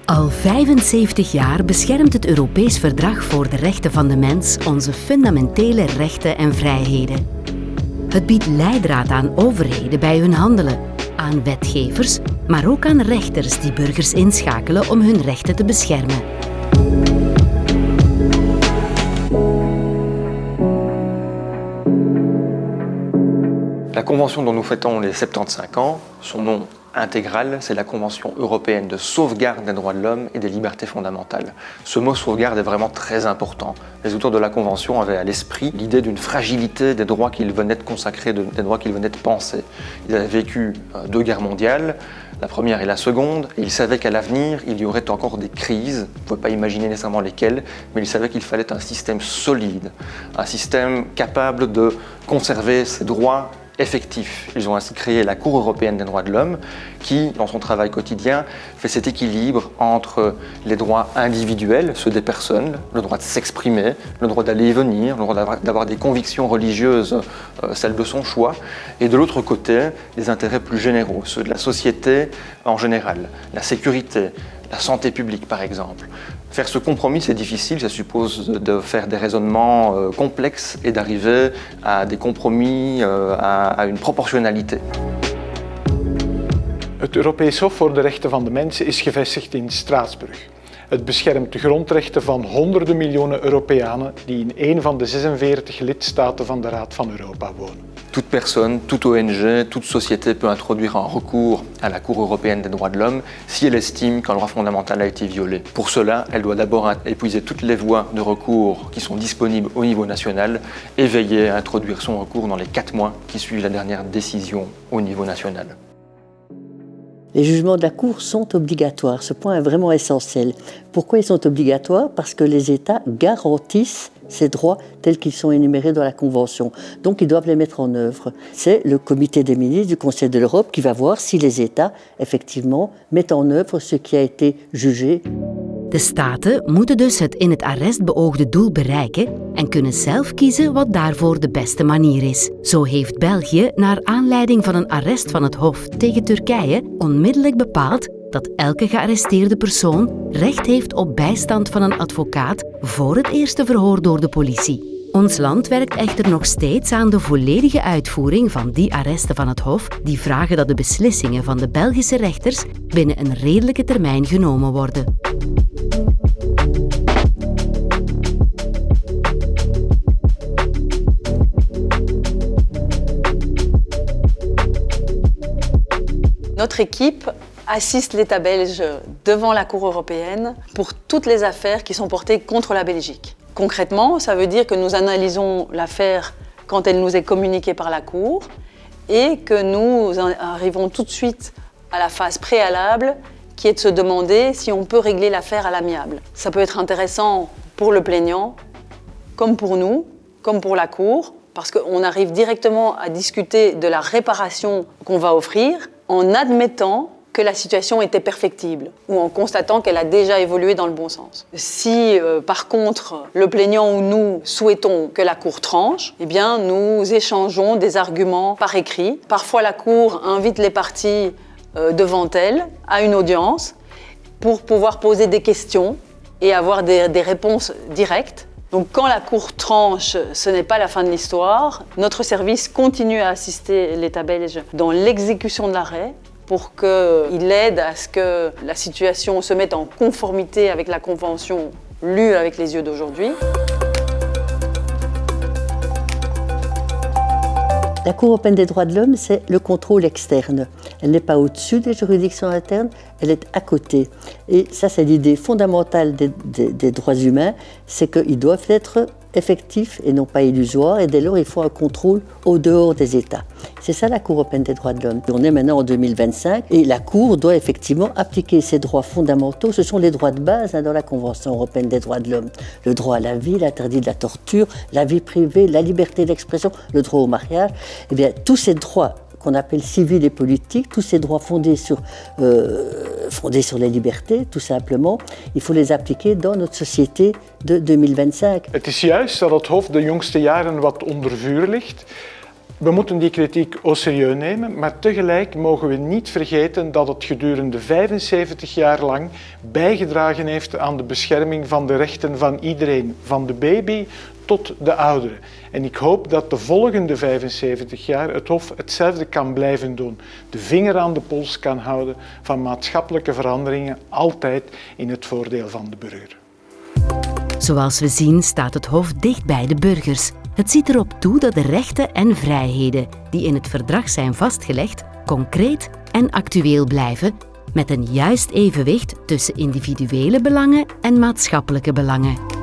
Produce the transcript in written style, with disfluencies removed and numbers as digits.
Al 75 jaar beschermt het Europees Verdrag voor de Rechten van de Mens onze fundamentele rechten en vrijheden. Het biedt leidraad aan overheden bij hun handelen, aan wetgevers, maar ook aan rechters die burgers inschakelen om hun rechten te beschermen. La convention dont nous fêtons les 75 ans, son nom intégral, c'est la Convention européenne de sauvegarde des droits de l'homme et des libertés fondamentales. Ce mot sauvegarde est vraiment très important. Les auteurs de la Convention avaient à l'esprit l'idée d'une fragilité des droits qu'ils venaient de consacrer, des droits qu'ils venaient de penser. Ils avaient vécu 2 guerres mondiales, la première et la seconde, et ils savaient qu'à l'avenir, il y aurait encore des crises. On ne pouvait pas imaginer nécessairement lesquelles, mais ils savaient qu'il fallait un système solide, un système capable de conserver ces droits effectif. Ils ont ainsi créé la Cour européenne des droits de l'homme qui, dans son travail quotidien, fait cet équilibre entre les droits individuels, ceux des personnes, le droit de s'exprimer, le droit d'aller et venir, le droit d'avoir des convictions religieuses, celles de son choix, et de l'autre côté, les intérêts plus généraux, ceux de la société en général, la sécurité, la santé publique par exemple. Faire ce compromis, c'est difficile, ça suppose de faire des raisonnements complexes et d'arriver à des compromis, à une proportionnalité. Het Europees Hof voor de Rechten van de Mens is gevestigd in Straatsburg. Het beschermt de grondrechten van honderden miljoenen Europeanen die in een van de 46 lidstaten van de Raad van Europa wonen. Toute personne, toute ONG, toute société peut introduire un recours à la Cour européenne des droits de l'homme si elle estime qu'un droit fondamental a été violé. Pour cela, elle doit d'abord épuiser toutes les voies de recours qui sont disponibles au niveau national et veiller à introduire son recours dans les 4 mois qui suivent la dernière décision au niveau national. Les jugements de la Cour sont obligatoires. Ce point est vraiment essentiel. Pourquoi ils sont obligatoires? Parce que les États garantissent ces droits tels qu'ils sont énumérés dans la Convention. Donc, ils doivent les mettre en œuvre. C'est le comité des ministres du Conseil de l'Europe qui va voir si les États, effectivement, mettent en œuvre ce qui a été jugé. De staten moeten dus het in het arrest beoogde doel bereiken en kunnen zelf kiezen wat daarvoor de beste manier is. Zo heeft België, naar aanleiding van een arrest van het Hof tegen Turkije, onmiddellijk bepaald dat elke gearresteerde persoon recht heeft op bijstand van een advocaat voor het eerste verhoor door de politie. Ons land werkt echter nog steeds aan de volledige uitvoering van die arresten van het Hof, die vragen dat de beslissingen van de Belgische rechters binnen een redelijke termijn genomen worden. Notre équipe assiste l'État belge devant la Cour européenne pour toutes les affaires qui sont portées contre la Belgique. Concrètement, ça veut dire que nous analysons l'affaire quand elle nous est communiquée par la Cour et que nous arrivons tout de suite à la phase préalable qui est de se demander si on peut régler l'affaire à l'amiable. Ça peut être intéressant pour le plaignant, comme pour nous, comme pour la Cour, parce qu'on arrive directement à discuter de la réparation qu'on va offrir en admettant que la situation était perfectible ou en constatant qu'elle a déjà évolué dans le bon sens. Si, par contre, le plaignant ou nous souhaitons que la Cour tranche, eh bien, nous échangeons des arguments par écrit. Parfois, la Cour invite les parties devant elle à une audience pour pouvoir poser des questions et avoir des réponses directes. Donc, quand la Cour tranche, ce n'est pas la fin de l'histoire. Notre service continue à assister l'État belge dans l'exécution de l'arrêt pour qu'il aide à ce que la situation se mette en conformité avec la Convention lue avec les yeux d'aujourd'hui. La Cour européenne des droits de l'homme, c'est le contrôle externe. Elle n'est pas au-dessus des juridictions internes, elle est à côté. Et ça, c'est l'idée fondamentale des droits humains, c'est qu'ils doivent être effectifs et non pas illusoires, et dès lors, il faut un contrôle au dehors des États. C'est ça la Cour européenne des droits de l'homme. On est maintenant en 2025, et la Cour doit effectivement appliquer ses droits fondamentaux. Ce sont les droits de base dans la Convention européenne des droits de l'homme. Le droit à la vie, l'interdit de la torture, la vie privée, la liberté d'expression, le droit au mariage. Eh bien, tous ces droits qu'on appelle civils et politiques, tous ces droits fondés sur les libertés, tout simplement, il faut les appliquer dans notre société de 2025. Het is juist dat het Hof de jongste jaren wat onder vuur ligt. We moeten die kritiek au sérieux nemen, maar tegelijk mogen we niet vergeten dat het gedurende 75 jaar lang bijgedragen heeft aan de bescherming van de rechten van iedereen, van de baby tot de ouderen. En ik hoop dat de volgende 75 jaar het Hof hetzelfde kan blijven doen. De vinger aan de pols kan houden van maatschappelijke veranderingen, altijd in het voordeel van de burger. Zoals we zien staat het Hof dicht bij de burgers. Het ziet erop toe dat de rechten en vrijheden die in het verdrag zijn vastgelegd, concreet en actueel blijven, met een juist evenwicht tussen individuele belangen en maatschappelijke belangen.